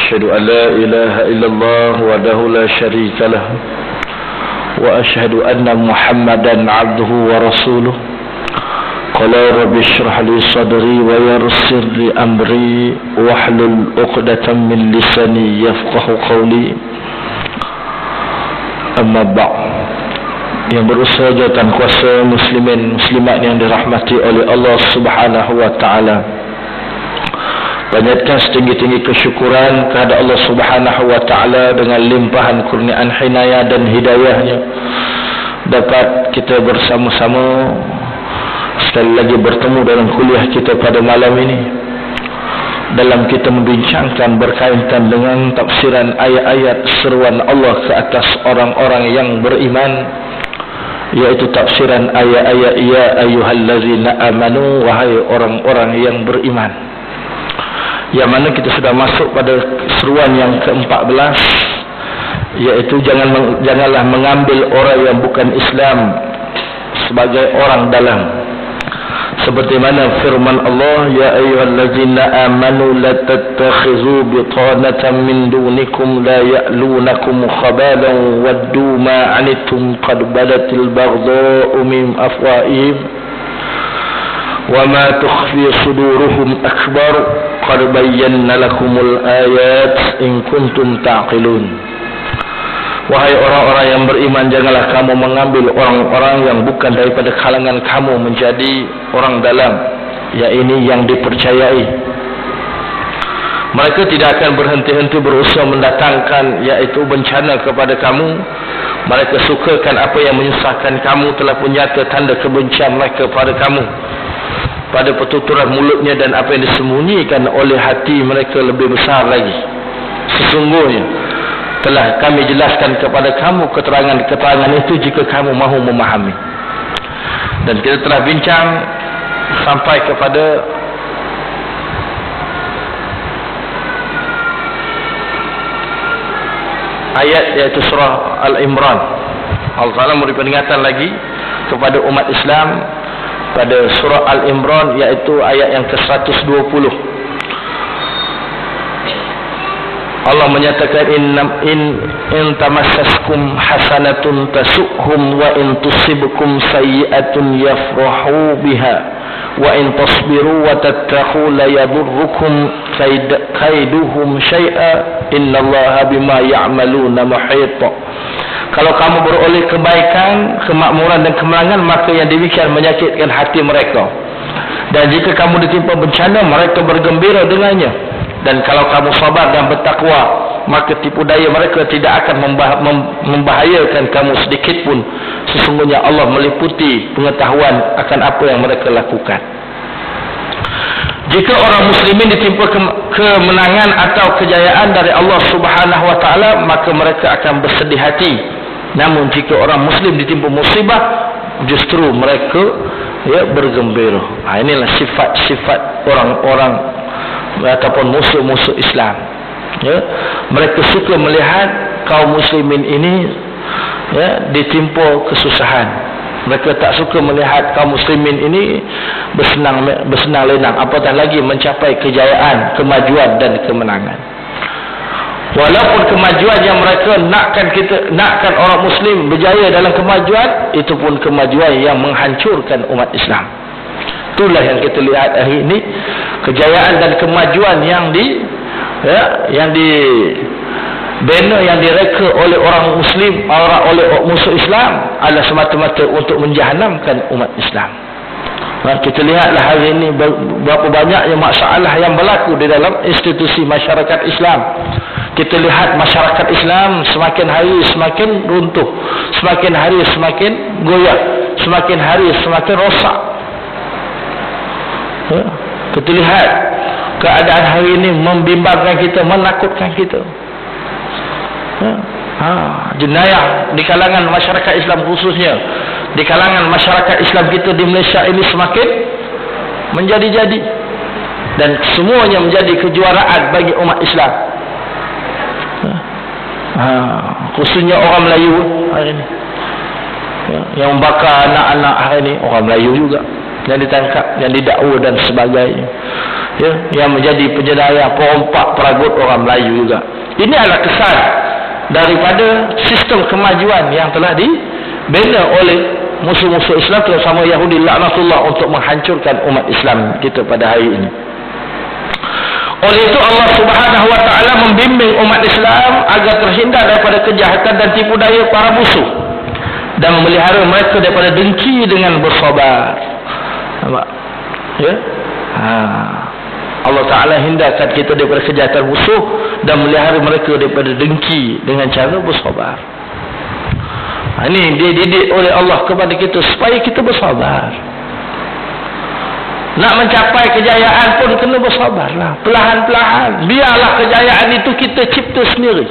أشهد أن لا إله إلا الله وحده لا شريك له وأشهد أن محمدا عبده ورسوله قال رب اشرح لي صدري ويسر لي أمري واحلل عقدة من لساني يفقهوا قولي أما بعد. Yang berusaha jawatan kuasa muslimin muslimat yang dirahmati oleh Allah Subhanahu wa taala, banyakkan setinggi-tinggi kesyukuran kepada Allah Subhanahu wa taala dengan limpahan kurniaan hinayah dan hidayahnya dapat kita bersama-sama sekali lagi bertemu dalam kuliah kita pada malam ini, dalam kita membincangkan berkaitan dengan tafsiran ayat-ayat seruan Allah ke atas orang-orang yang beriman, yaitu tafsiran ayat-ayat ya ayyuhallazina amanu, wahai orang-orang yang beriman, yang mana kita sudah masuk pada seruan yang ke-14, yaitu janganlah mengambil orang yang bukan Islam sebagai orang dalam, seperti mana firman Allah, ya ayyuhallazina amanu la tattakhizu bitanatan min dunikum la ya'lunakum khabalan waddu ma 'anittum qad badatil baghdha'u min afwahihim wa ma tukhfi suduruhum akbar qad bayyana lakumul ayat in kuntum ta'qilun. Wahai orang-orang yang beriman, janganlah kamu mengambil orang-orang yang bukan daripada kalangan kamu menjadi orang dalam, yakni yang dipercayai. Mereka tidak akan berhenti-henti berusaha mendatangkan yaitu bencana kepada kamu. Mereka sukakan apa yang menyusahkan kamu, telah pun nyata tanda kebencian mereka pada kamu pada pertuturan mulutnya, dan apa yang disembunyikan oleh hati mereka lebih besar lagi. Sesungguhnya telah kami jelaskan kepada kamu keterangan-keterangan itu jika kamu mahu memahami. Dan kita telah bincang sampai kepada ayat yaitu surah Al-Imran. Allah Ta'ala memberi peringatan lagi kepada umat Islam pada surah Al-Imran, yaitu ayat yang ke-120. Allah menyatakan in tamassaskum hasanatun tasukhum wa in tusibkum sayyi'atun yafrahu biha wa in tasbiru wa tattaqu la yadurrukum kaiduhum syai'a innallaha bima ya'maluna muhit. Kalau kamu beroleh kebaikan, kemakmuran dan kemenangan, maka yang demikian menyakitkan hati mereka. Dan jika kamu ditimpa bencana, mereka bergembira dengannya. Dan kalau kamu sabar dan bertakwa, maka tipu daya mereka tidak akan membahayakan kamu sedikit pun. Sesungguhnya Allah meliputi pengetahuan akan apa yang mereka lakukan. Jika orang muslimin ditimpa kemenangan atau kejayaan dari Allah Subhanahu wa taala, maka mereka akan bersedih hati. Namun jika orang muslim ditimpa musibah, justru mereka bergembira. Inilah sifat-sifat orang-orang ataupun musuh-musuh Islam. Mereka suka melihat kaum muslimin ini ditimpa kesusahan. Mereka tak suka melihat kaum muslimin ini bersenang lenang, apatah lagi mencapai kejayaan, kemajuan dan kemenangan. Walaupun kemajuan yang mereka nakkan orang muslim berjaya dalam kemajuan, itu pun kemajuan yang menghancurkan umat Islam. Itulah yang kita lihat hari ini, kejayaan dan kemajuan yang dibina, yang direka oleh orang muslim, oleh musuh Islam, adalah semata-mata untuk menjahanamkan umat Islam. Kita lihatlah hari ini berapa banyaknya masalah yang berlaku di dalam institusi masyarakat Islam. Kita lihat masyarakat Islam semakin hari semakin runtuh, semakin hari semakin goyah, semakin hari semakin rosak. Kita lihat keadaan hari ini membimbangkan kita, menakutkan kita. Jenayah di kalangan masyarakat Islam, khususnya di kalangan masyarakat Islam kita di Malaysia ini semakin menjadi-jadi, dan semuanya menjadi kejuaraan bagi umat Islam. Khususnya orang Melayu hari ini, yang membakar anak-anak hari ini orang Melayu juga, yang ditangkap, yang didakwa dan sebagainya. ya, yang menjadi penjedaya, perompak, peragut orang Melayu juga. Ini adalah kesan daripada sistem kemajuan yang telah dibina oleh musuh-musuh Islam, terutama Yahudi laknatullah, untuk menghancurkan umat Islam kita pada hari ini. Oleh itu Allah Subhanahu wa taala membimbing umat Islam agar terhindar daripada kejahatan dan tipu daya para musuh dan memelihara mereka daripada dengki dengan bersabar. Nampak? Ya? Allah Ta'ala hindarkan kita daripada kejahatan musuh dan melihara mereka daripada dengki dengan cara bersabar. Ini dia didik oleh Allah kepada kita supaya kita bersabar. Nak mencapai kejayaan pun kena bersabarlah, perlahan-perlahan. Biarlah kejayaan itu kita cipta sendiri.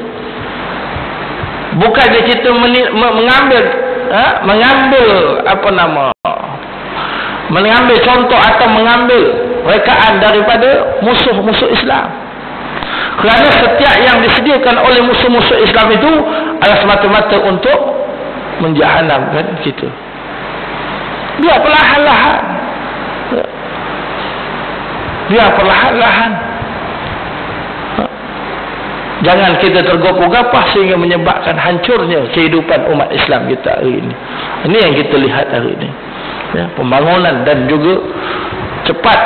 Bukannya kita mengambil contoh atau mengambil rekaan daripada musuh-musuh Islam. Kerana setiap yang disediakan oleh musuh-musuh Islam itu adalah semata-mata untuk menjahanamkan kita. Biar perlahan-lahan. Biar perlahan-lahan. Jangan kita tergopoh-gapah sehingga menyebabkan hancurnya kehidupan umat Islam kita hari ini. Ini yang kita lihat hari ini. Ya, pembangunan dan juga cepat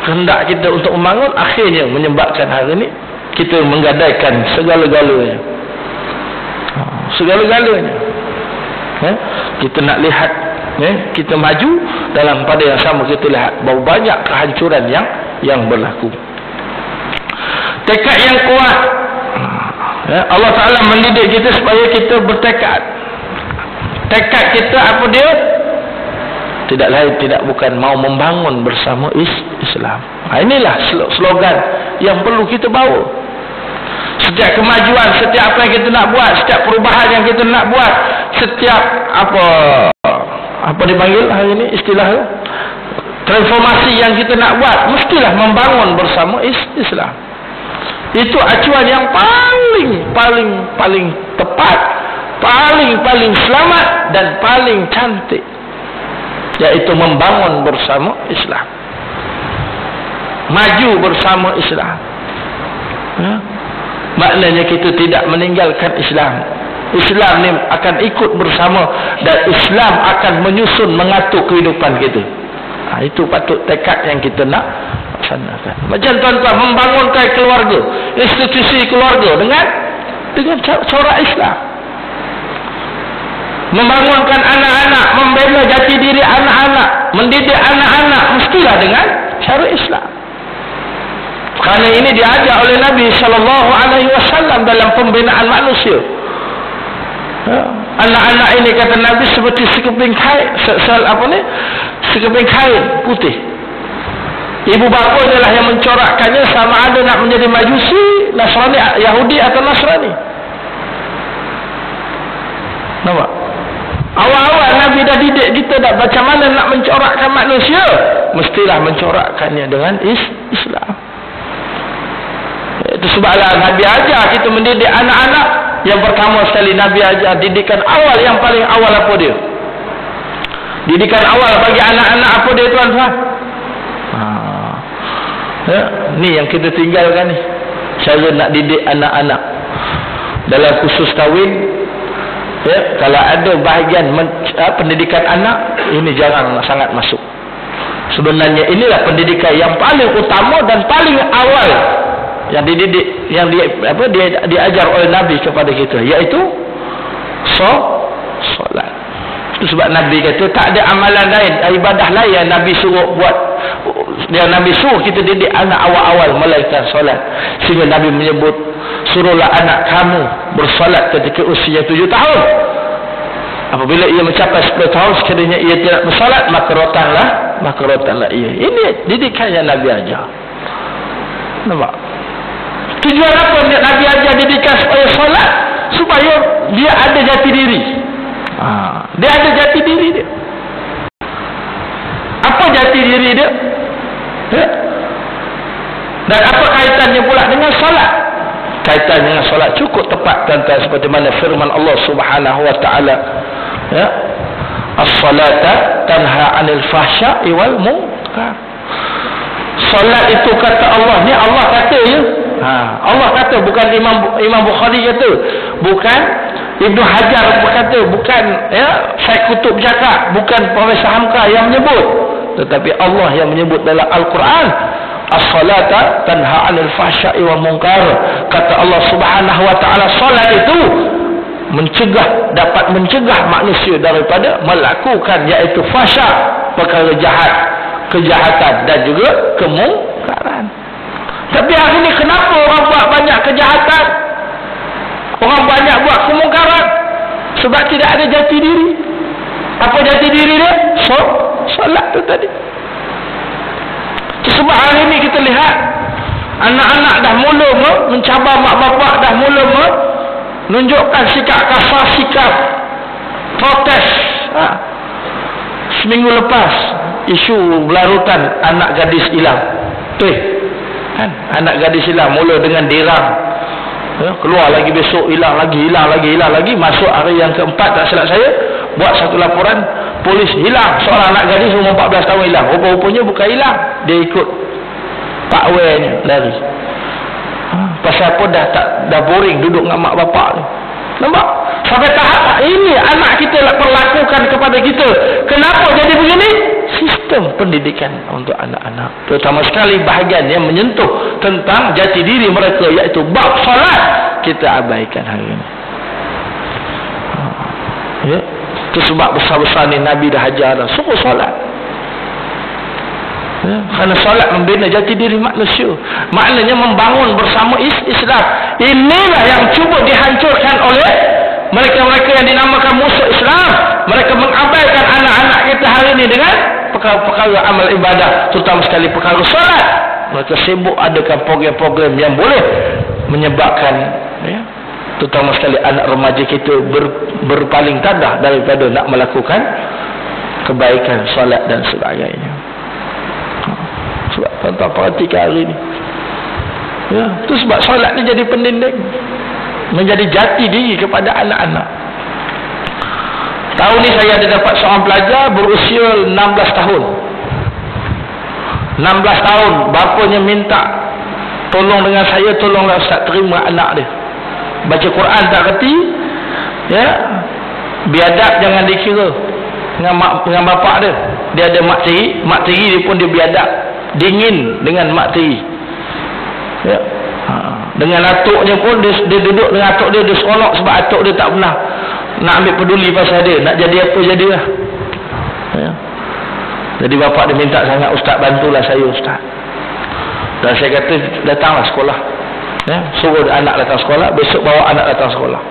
kehendak kita untuk membangun akhirnya menyebabkan hari ini kita menggadaikan segala-galanya. Segala-galanya. Ya, kita nak lihat, ya, kita maju dalam pada yang sama, kita lihat bahawa banyak kehancuran yang berlaku. Tekad yang kuat, ya, Allah Ta'ala mendidik kita supaya kita bertekad. Tekad kita apa dia? Tidak lain tidak bukan mau membangun bersama Islam. Inilah slogan yang perlu kita bawa. Setiap kemajuan, setiap apa yang kita nak buat, setiap perubahan yang kita nak buat, setiap apa dipanggil hari ini istilahnya, transformasi yang kita nak buat, mestilah membangun bersama Islam. Itu acuan yang paling tepat, paling selamat dan paling cantik, yaitu membangun bersama Islam, maju bersama Islam. Ya? Maknanya kita tidak meninggalkan Islam. Islam ni akan ikut bersama dan Islam akan menyusun, mengatur kehidupan kita. Itu patut tekad yang kita nak laksanakan. Macam tuan-tuan membangunkan keluarga, institusi keluarga dengan corak Islam. Membangunkan anak-anak, membela jati diri anak-anak, mendidik anak-anak, mestilah dengan cara Islam. Kerana ini diajar oleh Nabi SAW dalam pembinaan manusia. Anak-anak ini kata Nabi seperti sekeping kain, sekeping kain putih. Ibu bapa adalah yang mencorakkannya, sama ada nak menjadi Majusi, Nasrani, Yahudi atau Nasrani. Nampak? Awal-awal Nabi dah didik kita dah macam mana nak mencorakkan manusia, mestilah mencorakkannya dengan Islam. Itu sebablah Nabi ajar kita mendidik anak-anak. Yang pertama sekali Nabi ajar didikan awal, yang paling awal apa dia? Didikan awal bagi anak-anak apa dia, tuan-tuan? Ya, ni yang kita tinggalkan ni. Cara nak didik anak-anak. Dalam khusus kahwin, ya, kalau ada bahagian pendidikan anak, ini jarang sangat masuk. Sebenarnya inilah pendidikan yang paling utama dan paling awal yang dididik, yang diajar oleh Nabi kepada kita, iaitu solat. Itu sebab Nabi kata tak ada amalan lain, ibadah lain yang Nabi suruh buat, yang Nabi suruh kita didik anak awal-awal melainkan solat. Sehingga Nabi menyebut, suruhlah anak kamu bersolat ketika usia 7 tahun. Apabila ia mencapai 10 tahun sekiranya ia tidak bersolat, maka rotanlah ia. Ini didikan yang Nabi ajar. Nampak? Tujuan apa Nabi ajar didikan supaya solat? Supaya dia ada jati diri. Dia ada jati diri dia. Apa jati diri dia? Dan apa kaitannya pula dengan solat? Kaitan dengan solat cukup tepat, tuan-tuan, seperti mana firman Allah Subhanahu wa taala, ya, as-salata tanha 'anil fahsya'i wal munkar. solat itu kata Allah ni, Allah kata je. Allah kata, bukan Imam Bukhari kata, bukan Ibnu Hajar berkata, bukan Syekh Kutub cakap, bukan Profesor Hamka yang menyebut, tetapi Allah yang menyebut dalam Al-Quran. As-salata tanha 'anil fahsya'i wal munkar. Kata Allah Subhanahu wa taala, solat itu dapat mencegah manusia daripada melakukan iaitu fahsya, perkara jahat, kejahatan dan juga kemungkaran. Tapi hari ini kenapa orang buat banyak kejahatan? Orang banyak buat kemungkaran sebab tidak ada jati diri. Apa jati diri dia? Solat tu tadi. Sebab hari ini kita lihat anak-anak dah mula mencabar mak bapak, dah mula menunjukkan sikap kasar, sikap protes. Seminggu lepas isu berlarutan anak gadis hilang. Anak gadis hilang mula dengan dirang, keluar lagi, besok hilang lagi, masuk hari yang keempat tak silap saya buat satu laporan, polis hilang seorang anak gadis umur 14 tahun hilang. Rupa-rupanya bukan hilang, dia ikut Pak Wen lari. Pasal apa? Dah boring duduk dengan mak bapak ni. Nampak? Sampai tahap ini anak kita perlakukan kepada kita. Kenapa jadi begini? Sistem pendidikan untuk anak-anak, terutama sekali bahagian yang menyentuh tentang jati diri mereka, iaitu bab solat, kita abaikan hari ini. Itu sebab besar-besar ni Nabi dah ajar dah, suruh solat. Kerana solat membina jati diri manusia, maknanya membangun bersama Islam. Inilah yang cuba dihancurkan oleh mereka-mereka yang dinamakan musuh Islam. Mereka mengabaikan anak-anak kita hari ini dengan perkara-perkara amal ibadah, terutama sekali perkara solat. Mereka sibuk adakan program-program yang boleh menyebabkan terutama sekali anak remaja kita berpaling tadah daripada nak melakukan kebaikan solat dan sebagainya. Sebab tuan-tuan perhatikan hari ini, itu sebab solat ni jadi pendinding, menjadi jati diri kepada anak-anak. Tahun ni saya ada dapat seorang pelajar berusia 16 tahun. 16 tahun, bapanya minta tolong dengan saya, tolonglah Ustaz terima anak dia. Baca Quran tak reti, biadab jangan dikira dengan bapak dia. Dia ada mak tiri dia pun dia biadab, dingin dengan mak tiri. Dengan atuknya pun dia duduk dengan atuk dia seronok sebab atuk dia tak pernah nak ambil peduli pasal dia, nak jadi apa jadilah. Jadi bapak dia minta sangat, Ustaz bantulah saya Ustaz. Dan saya kata datanglah sekolah, suruh anak datang sekolah, besok bawa anak datang sekolah.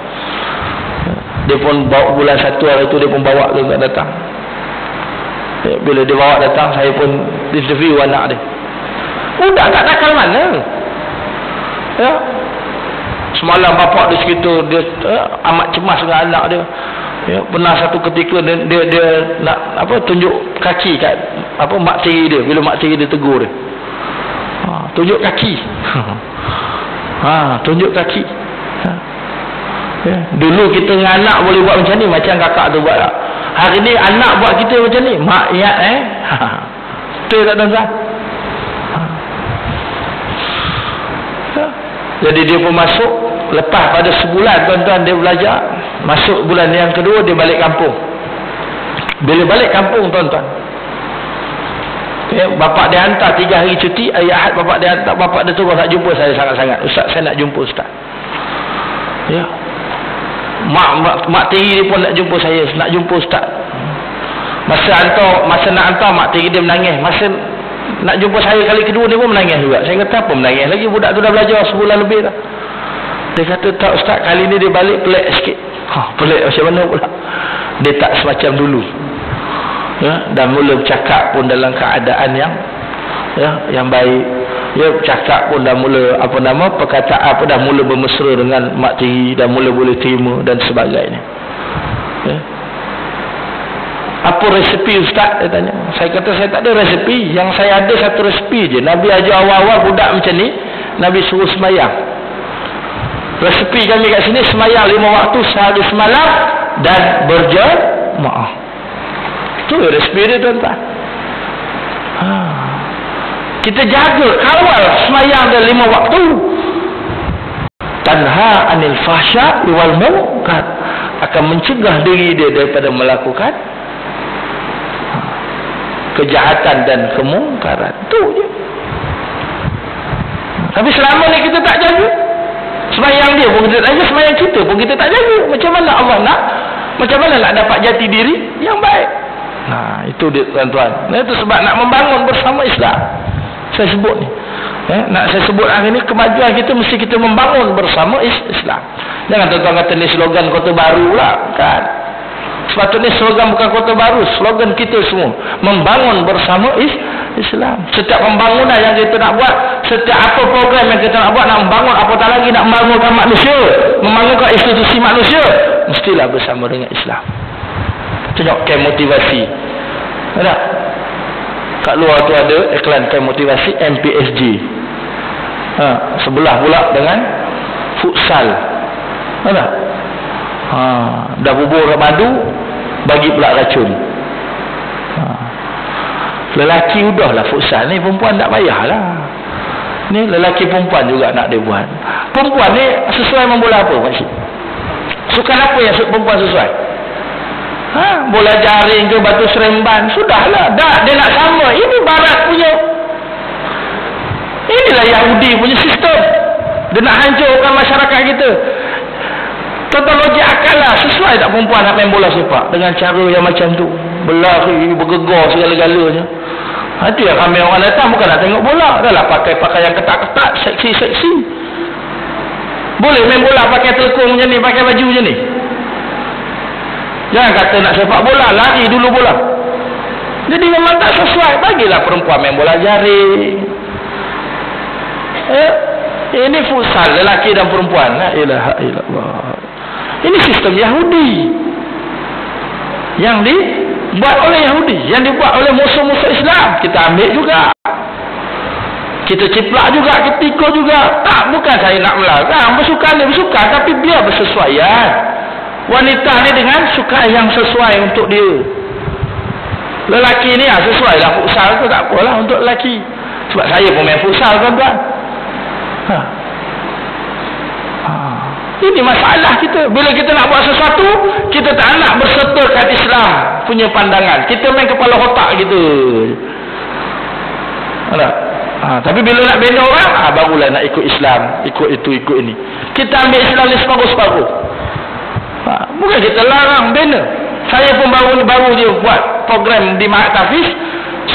Dia pun bawa bulan 1 hari tu, dia pun bawa dia nak datang. Bila dia bawa datang, saya pun interview anak dia. Udah tak nakal mana. Semalam bapak dia cerita dia amat cemas dengan anak dia. Pernah satu ketika dia nak tunjuk kaki kat mak tiri dia. Bila mak tiri dia tegur dia, tunjuk kaki. Tunjuk kaki. Dulu kita dengan anak boleh buat macam ni, macam kakak tu buat. Hari ni anak buat kita macam ni, mak betul tak tuan-tuan? Jadi dia pun masuk, lepas pada sebulan tuan-tuan dia belajar, masuk bulan yang kedua dia balik kampung. Bila balik kampung tuan-tuan, bapak dia hantar 3 hari cuti, hari Ahad bapak dia hantar, bapak dia terus nak jumpa saya sangat-sangat. Ustaz, saya nak jumpa Ustaz. Mak tiri dia pun nak jumpa saya, nak jumpa Ustaz. Masa nak hantar, mak tiri dia menangis. Masa nak jumpa saya kali kedua dia pun menangis juga. Saya kata apa menangis lagi, budak tu dah belajar sebulan lebih dah. Dia kata tak Ustaz, kali ni dia balik pelik sikit. Pelik macam mana pula? Dia tak semacam dulu. Dan mula bercakap pun dalam keadaan yang baik. Bercakap pun dah mula perkataan pun dah mula bermesra dengan mak tiri, dah mula boleh terima dan sebagainya. Apa resepi Ustaz? Dia tanya. Saya kata saya tak ada resepi. Yang saya ada satu resepi je. Nabi ajar awal-awal budak macam ni, Nabi suruh semayang. Resepi kami kat sini semayang 5 waktu sehari semalam dan berjemaah. Itu resepi dia tuan-tuan. Kita jaga, kawal semayang dan 5 waktu. Tanha anil fahsya wal munkar, akan mencegah diri dia daripada melakukan kejahatan dan kemungkaran. Tu je. Tapi selama ni kita tak jaga, semayang dia pun kita tak jaga, semayang kita pun kita tak jaga. Macam mana Allah nak? Macam mana nak dapat jati diri yang baik? Nah, itu dia tuan-tuan. Nah, itu sebab nak membangun bersama Islam. Saya sebut ni. Nak saya sebut hari ni, kemajuan kita mesti kita membangun bersama Islam. Jangan tuan-tuan kata ni slogan Kota Baru lah, kan? Sepatutnya slogan bukan Kota Baru, slogan kita semua, membangun bersama Islam. Setiap pembangunan yang kita nak buat, setiap apa program yang kita nak buat, nak membangun, apatah lagi nak membangunkan manusia, membangunkan institusi manusia, mestilah bersama dengan Islam. Tengok camp motivasi. Ada? Kat luar tu ada iklan camp motivasi MPSG. Sebelah pula dengan futsal. Ada? Dah bubur madu, bagi pula racun. Lelaki udahlah futsal ni, perempuan tak payahlah. Ni lelaki perempuan juga nak dia buat. Perempuan ni sesuai main bola apa maksud? Sukan apa yang perempuan sesuai? Bola jaring ke batu seremban, sudahlah. Dah dia nak sama. Ini barat punya. Inilah Yahudi punya sistem. Dia nak hancurkan masyarakat kita. Tentang logik akal lah. Sesuai tak perempuan nak main bola sepak dengan cara yang macam tu? Berlari, bergegar segala-galanya. Itu yang ramai orang datang bukan nak tengok bola. Dah lah pakai pakaian ketat-ketat, seksi-seksi. Boleh main bola pakai telekung macam ni, pakai baju macam ni. Jangan kata nak sepak bola, lari dulu bola. Jadi memang tak sesuai. Bagilah perempuan main bola jaring. Ini futsal lelaki dan perempuan. La ilaha illallah. Ini sistem Yahudi yang dibuat oleh Yahudi, yang dibuat oleh musuh-musuh Islam. Kita ambil juga, kita ciplak juga, kita ikut juga. Tak, bukan saya nak melarang, bersukan dia bersukan, tapi biar bersesuaian. Wanita ni dengan suka yang sesuai untuk dia. Lelaki ni sesuai lah futsal tu, tak apalah untuk lelaki. Sebab saya pun main futsal, tuan-tuan. Ini masalah kita. Bila kita nak buat sesuatu, kita tak nak bersertakan Islam punya pandangan. Kita main kepala otak kita. Tapi bila nak bina orang, barulah nak ikut Islam, ikut itu, ikut ini. Kita ambil Islam ni separuh-separuh. Bukan kita larang bina. Saya pun baru je buat program di Mahat Tafiz,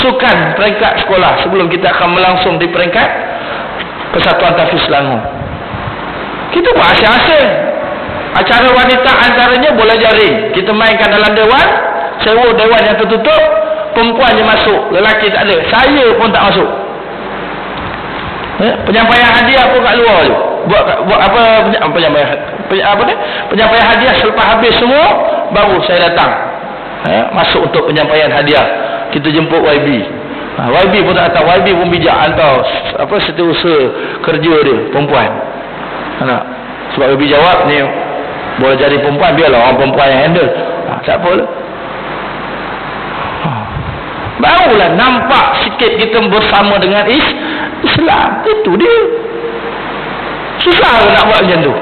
sukan peringkat sekolah, sebelum kita akan melangsung di peringkat Persatuan Tafiz Selangor. Kita buat asing-asing. Acara wanita antaranya bola jaring. Kita mainkan dalam dewan, sewa dewan yang tertutup, perempuan je masuk, lelaki tak ada. Saya pun tak masuk. Penyampaian hadiah pun kat luar je. Buat apa penyampaian hadiah selepas habis semua, baru saya datang. Masuk untuk penyampaian hadiah. Kita jemput YB. YB pun tak datang. YB pun bijak hantar setiausaha kerja dia, perempuan. Sebab YB jawab ni bola jaring perempuan, biarlah orang perempuan yang handle. Tak apa lah. Barulah nampak sikit kita bersama dengan Islam. Itu dia. Susah nak buat macam tu.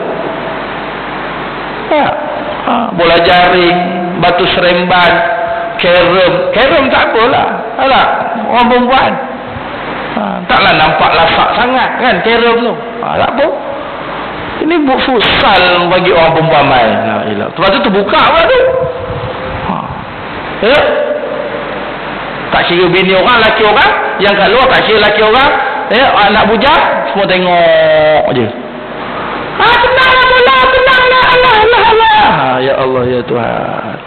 Bola jaring, batu seremban, kerem tak apalah. Orang perempuan. Taklah nampak lasak sangat kan kerem tu. Tak apa. Ini futsal bagi orang perempuan main. Lepas tu terbuka pula tu. Tak kira bini orang, laki orang. Yang kat luar tak kira laki orang. Anak bujang semua tengok je. Tenanglah bola, tenanglah. Allah. Ya Allah, ya Tuhan.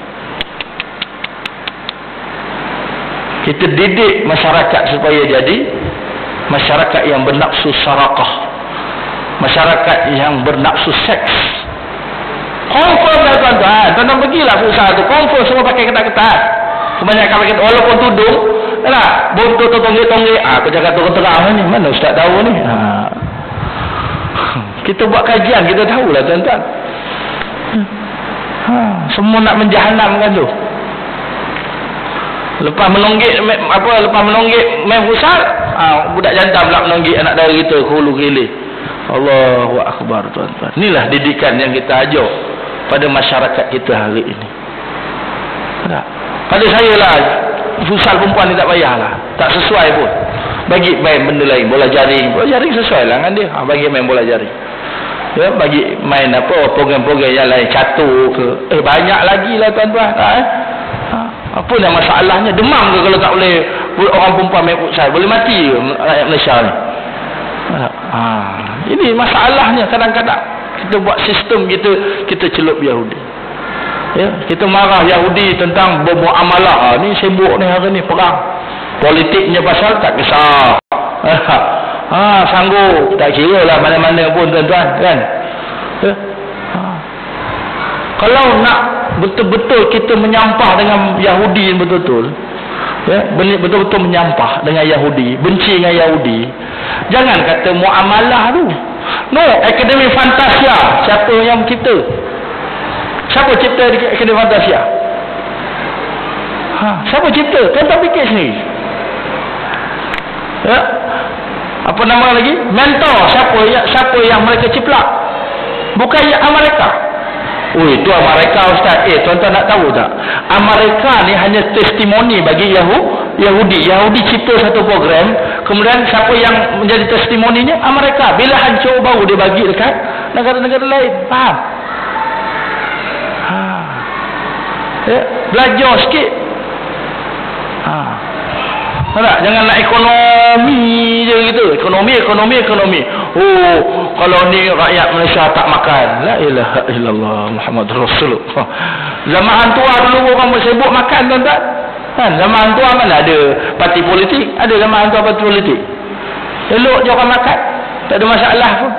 Kita didik masyarakat supaya jadi masyarakat yang bernafsu sarakah, masyarakat yang bernafsu seks. Confirm lah tuan-tuan. Tuan-tuan pergilah futsal tu, confirm semua pakai ketat-ketat. Kebanyakan pakai, walaupun tudung, bontot tonggek-tonggek. Aku cakap terang-terang ni, mana ustaz tahu ni? Kita buat kajian, kita tahulah tuan-tuan. Semua nak menjahanamkan tu. Lepas menonggek main futsal, budak jantan pula menonggik anak dara kita hulu gilir. Allahu akbar tuan-tuan. Inilah didikan yang kita ajar pada masyarakat kita hari ini. Pada saya lah, futsal perempuan ni tak payahlah, tak sesuai pun. Bagi main benda lain, bola jaring sesuai lah dengan dia. Bagi main bola jaring. Ya, bagi main apa program-program yang lain, catur ke. Banyak lagi lah tuan-tuan. Apa yang masalahnya? Demam ke kalau tak boleh orang perempuan main futsal? Boleh mati ke rakyat Malaysia ni? Ini masalahnya. Kadang-kadang kita buat sistem kita celup Yahudi. Ya, kita marah Yahudi tentang bermuamalah. Ni sibuk ni hari ni perang. Politiknya pasal tak kisah. Sanggup. Tak kira lah mana-mana pun tuan-tuan kan. Ya? Kalau nak betul-betul kita menyampah dengan Yahudi betul-betul, ya, betul-betul menyampah dengan Yahudi, benci dengan Yahudi, jangan kata muamalah tu. No, Akademi Fantasia. Siapa yang cipta? Siapa cipta Akademi Fantasia? Siapa cipta? Tuan-tuan fikir sendiri. Ya. Apa nama lagi? Mentor. Siapa yang mereka ciplak? Bukan yang Amerika. Itu Amerika Ustaz. Tuan-tuan nak tahu tak? Amerika ni hanya testimoni bagi Yahudi. Yahudi cipta satu program, kemudian siapa yang menjadi testimoninya? Amerika. Bila hancur baru dia bagi dekat negara-negara lain. Faham? Ya, belajar sikit. Tak? Jangan nak ekonomi je gitu. Ekonomi. Kalau ni rakyat Malaysia tak makan. La ilaha illallah Muhammadur Rasulullah. Zaman hantua dulu orang bersibuk makan tuan-tuan. Kan? Zaman hantua mana ada parti politik? Ada zaman hantua parti politik. Elok je orang makan. Tak ada masalah pun.